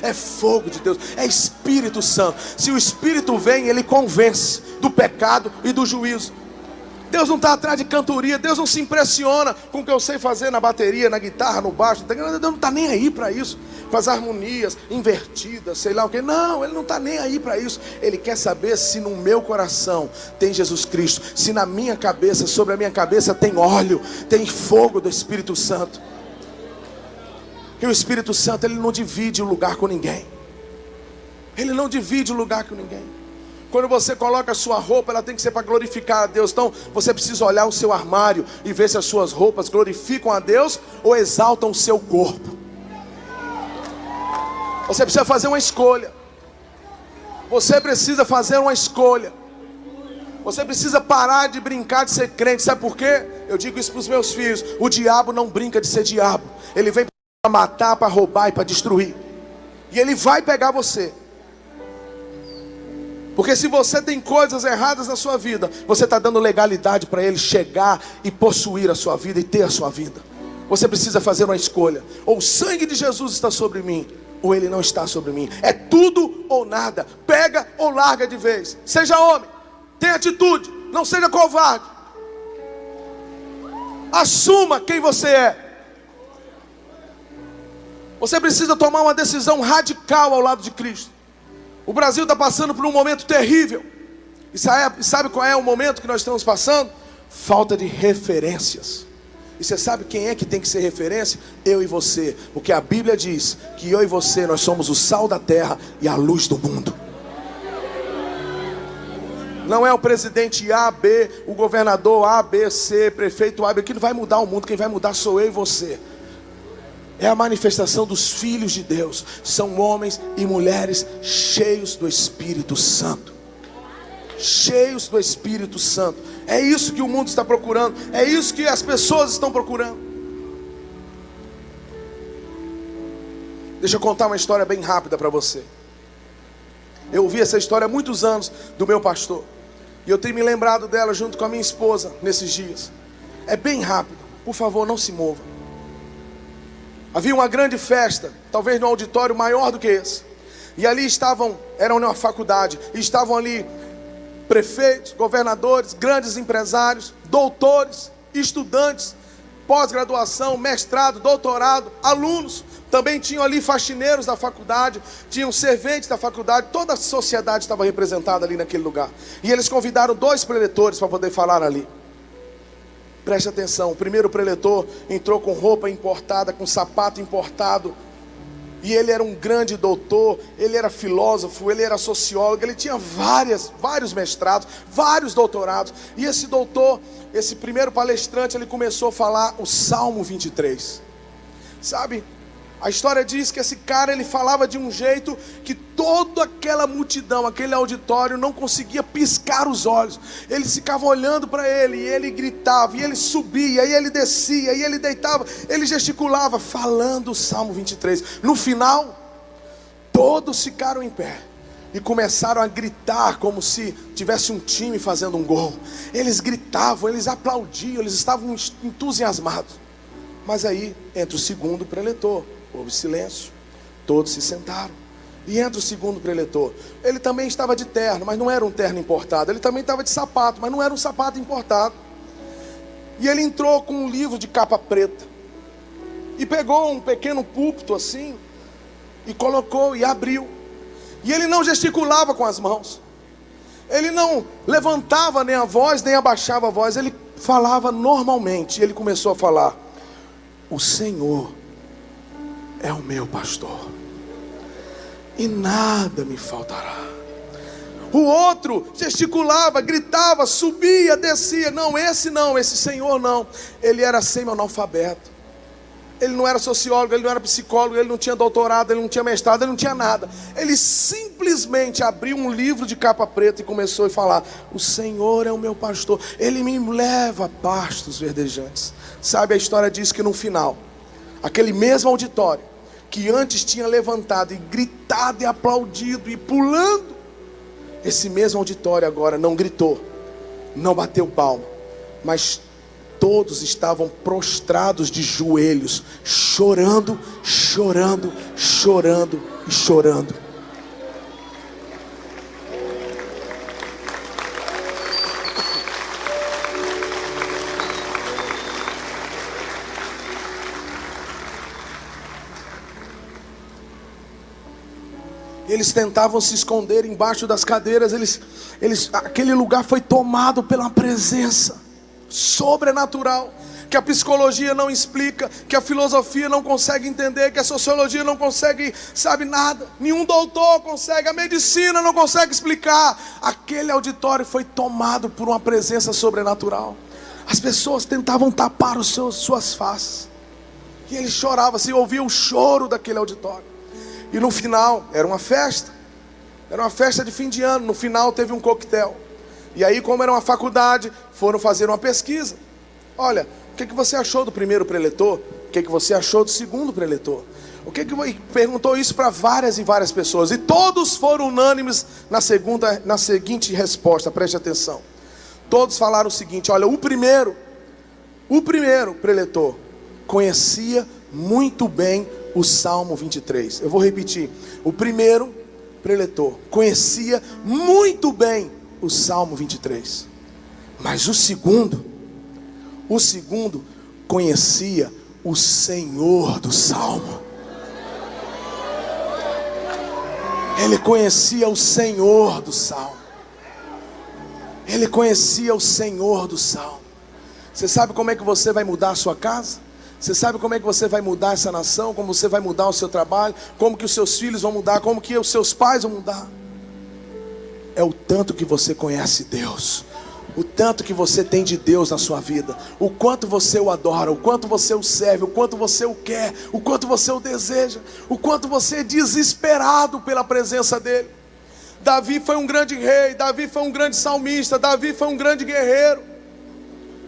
é fogo de Deus, é Espírito Santo. Se o Espírito vem, ele convence do pecado e do juízo. Deus não está atrás de cantoria, Deus não se impressiona com o que eu sei fazer na bateria, na guitarra, no baixo. Deus não está nem aí para isso, com as harmonias invertidas, sei lá o que. Não, Ele não está nem aí para isso. Ele quer saber se no meu coração tem Jesus Cristo, se na minha cabeça, sobre a minha cabeça tem óleo, tem fogo do Espírito Santo. E o Espírito Santo, ele não divide o lugar com ninguém. Ele não divide o lugar com ninguém. Quando você coloca a sua roupa, ela tem que ser para glorificar a Deus. Então você precisa olhar o seu armário e ver se as suas roupas glorificam a Deus ou exaltam o seu corpo. Você precisa fazer uma escolha. Você precisa fazer uma escolha. Você precisa parar de brincar de ser crente. Sabe por quê? Eu digo isso para os meus filhos. O diabo não brinca de ser diabo. Ele vem para matar, para roubar e para destruir. E ele vai pegar você. Porque se você tem coisas erradas na sua vida, você está dando legalidade para ele chegar e possuir a sua vida e ter a sua vida. Você precisa fazer uma escolha. Ou o sangue de Jesus está sobre mim, ou ele não está sobre mim. É tudo ou nada. Pega ou larga de vez. Seja homem, tenha atitude, não seja covarde. Assuma quem você é. Você precisa tomar uma decisão radical ao lado de Cristo. O Brasil está passando por um momento terrível. E sabe qual é o momento que nós estamos passando? Falta de referências. E você sabe quem é que tem que ser referência? Eu e você. Porque a Bíblia diz que eu e você, nós somos o sal da terra e a luz do mundo. Não é o presidente A, B, o governador A, B, C, prefeito A, B, que não vai mudar o mundo. Quem vai mudar sou eu e você. É a manifestação dos filhos de Deus. São homens e mulheres cheios do Espírito Santo. Cheios do Espírito Santo. É isso que o mundo está procurando. É isso que as pessoas estão procurando. Deixa eu contar uma história bem rápida para você. Eu ouvi essa história há muitos anos do meu pastor. E eu tenho me lembrado dela junto com a minha esposa nesses dias. É bem rápido. Por favor, não se mova. Havia uma grande festa, talvez no auditório maior do que esse. E ali era uma faculdade, e estavam ali prefeitos, governadores, grandes empresários, doutores, estudantes, pós-graduação, mestrado, doutorado, alunos. Também tinham ali faxineiros da faculdade, tinham serventes da faculdade, toda a sociedade estava representada ali naquele lugar. E eles convidaram 2 preletores para poder falar ali. Preste atenção, o primeiro preletor entrou com roupa importada, com sapato importado. E ele era um grande doutor, ele era filósofo, ele era sociólogo, ele tinha vários mestrados, vários doutorados. E esse doutor, esse primeiro palestrante, ele começou a falar o Salmo 23. Sabe, a história diz que esse cara, ele falava de um jeito que toda aquela multidão, aquele auditório não conseguia piscar os olhos. Eles ficavam olhando para ele, e ele gritava, e ele subia, e ele descia, e ele deitava, ele gesticulava, falando o Salmo 23. No final, todos ficaram em pé e começaram a gritar como se tivesse um time fazendo um gol. Eles gritavam, eles aplaudiam, eles estavam entusiasmados. Mas aí entra o segundo preletor. Houve silêncio, todos se sentaram. E entra o segundo preletor. Ele também estava de terno, mas não era um terno importado. Ele também estava de sapato, mas não era um sapato importado. E ele entrou com um livro de capa preta. E pegou um pequeno púlpito assim, e colocou e abriu. E ele não gesticulava com as mãos. Ele não levantava nem a voz, nem abaixava a voz. Ele falava normalmente. E ele começou a falar: o Senhor é o meu pastor, e nada me faltará. O outro gesticulava, gritava, subia, descia. Não, esse senhor não. Ele era semi-analfabeto. Ele não era sociólogo, ele não era psicólogo, ele não tinha doutorado, ele não tinha mestrado, ele não tinha nada. Ele simplesmente abriu um livro de capa preta e começou a falar: o Senhor é o meu pastor, Ele me leva a pastos verdejantes. Sabe, a história diz que no final, aquele mesmo auditório, que antes tinha levantado e gritado e aplaudido e pulando, esse mesmo auditório agora não gritou, não bateu palma, mas todos estavam prostrados de joelhos, chorando chorando, chorando e chorando. Eles tentavam se esconder embaixo das cadeiras. Aquele lugar foi tomado pela presença sobrenatural, que a psicologia não explica, que a filosofia não consegue entender, que a sociologia não consegue, sabe, nada. Nenhum doutor consegue, a medicina não consegue explicar. Aquele auditório foi tomado por uma presença sobrenatural. As pessoas tentavam tapar suas faces, e ele chorava, se ouvia o choro daquele auditório. E no final, era uma festa de fim de ano. No final teve um coquetel. E aí, como era uma faculdade, foram fazer uma pesquisa. Olha, o que você achou do primeiro preletor? O que você achou do segundo preletor? Perguntou isso para várias e várias pessoas. E todos foram unânimes na seguinte resposta, preste atenção. Todos falaram o seguinte: olha, o primeiro preletor conhecia muito bem o Salmo 23. Eu vou repetir. O primeiro preletor conhecia muito bem o Salmo 23. Mas o segundo conhecia o Senhor do Salmo. Ele conhecia o Senhor do Salmo. Ele conhecia o Senhor do Salmo. Você sabe como é que você vai mudar a sua casa? Você sabe como é que você vai mudar essa nação? Como você vai mudar o seu trabalho? Como que os seus filhos vão mudar? Como que os seus pais vão mudar? É o tanto que você conhece Deus, o tanto que você tem de Deus na sua vida, o quanto você o adora, o quanto você o serve, o quanto você o quer, o quanto você o deseja, o quanto você é desesperado pela presença dele. Davi foi um grande rei, Davi foi um grande salmista, Davi foi um grande guerreiro,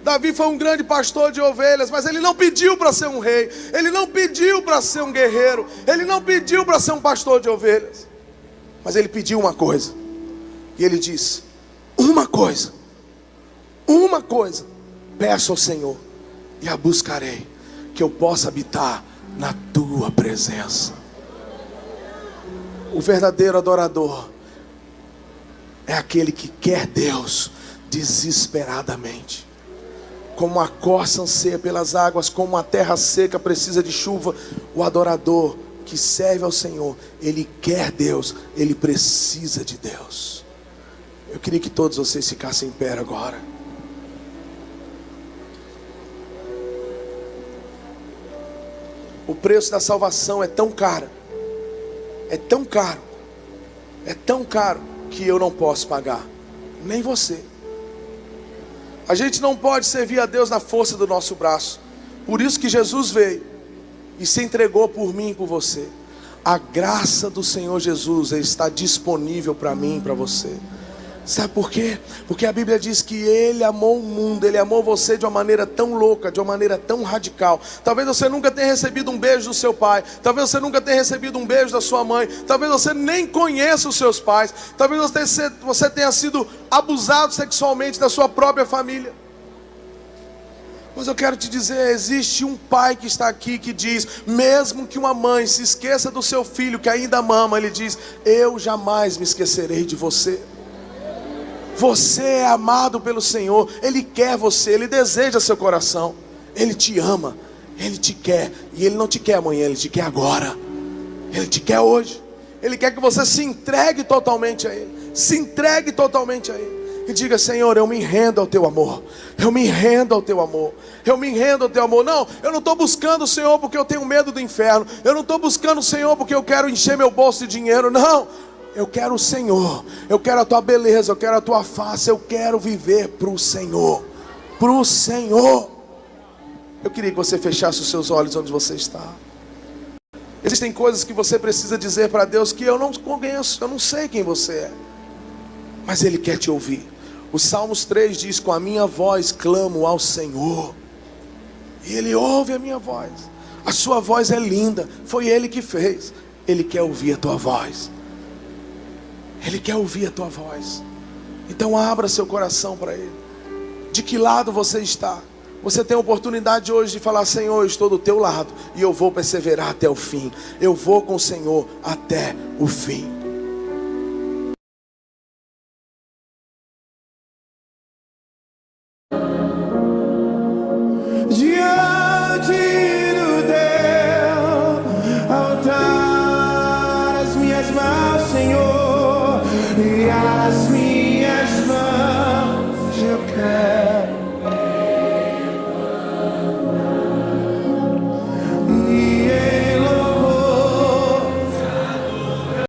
Davi foi um grande pastor de ovelhas, mas ele não pediu para ser um rei, ele não pediu para ser um guerreiro, ele não pediu para ser um pastor de ovelhas, mas ele pediu uma coisa, e ele disse: uma coisa, peço ao Senhor, e a buscarei, que eu possa habitar na tua presença. O verdadeiro adorador é aquele que quer Deus desesperadamente. Como a corça anseia pelas águas, como a terra seca precisa de chuva, o adorador que serve ao Senhor, ele quer Deus, ele precisa de Deus. Eu queria que todos vocês ficassem em pé agora. O preço da salvação é tão caro, que eu não posso pagar, nem você. A gente não pode servir a Deus na força do nosso braço. Por isso que Jesus veio e se entregou por mim e por você. A graça do Senhor Jesus está disponível para mim e para você. Sabe por quê? Porque a Bíblia diz que Ele amou o mundo, Ele amou você de uma maneira tão louca, de uma maneira tão radical. Talvez você nunca tenha recebido um beijo do seu pai, talvez você nunca tenha recebido um beijo da sua mãe, talvez você nem conheça os seus pais, talvez você tenha sido abusado sexualmente da sua própria família. Mas eu quero te dizer, existe um pai que está aqui que diz, mesmo que uma mãe se esqueça do seu filho que ainda mama, ele diz: eu jamais me esquecerei de você. Você é amado pelo Senhor, Ele quer você, Ele deseja seu coração, Ele te ama, Ele te quer, e Ele não te quer amanhã, Ele te quer agora, Ele te quer hoje, Ele quer que você se entregue totalmente a Ele, se entregue totalmente a Ele, e diga: Senhor, eu me rendo ao Teu amor, eu me rendo ao Teu amor, eu me rendo ao Teu amor. Não, eu não estou buscando o Senhor porque eu tenho medo do inferno, eu não estou buscando o Senhor porque eu quero encher meu bolso de dinheiro, não. Eu quero o Senhor, eu quero a Tua beleza, eu quero a Tua face, eu quero viver para o Senhor, para o Senhor. Eu queria que você fechasse os seus olhos onde você está. Existem coisas que você precisa dizer para Deus que eu não conheço, eu não sei quem você é, mas Ele quer te ouvir. O Salmos 3 diz: com a minha voz clamo ao Senhor, e Ele ouve a minha voz. A sua voz é linda, foi Ele que fez. Ele quer ouvir a tua voz, Ele quer ouvir a tua voz. Então abra seu coração para Ele. De que lado você está? Você tem a oportunidade hoje de falar: Senhor, eu estou do teu lado e eu vou perseverar até o fim. Eu vou com o Senhor até o fim. Diante do teu altar, as minhas mãos, Senhor, e as minhas mãos eu quero.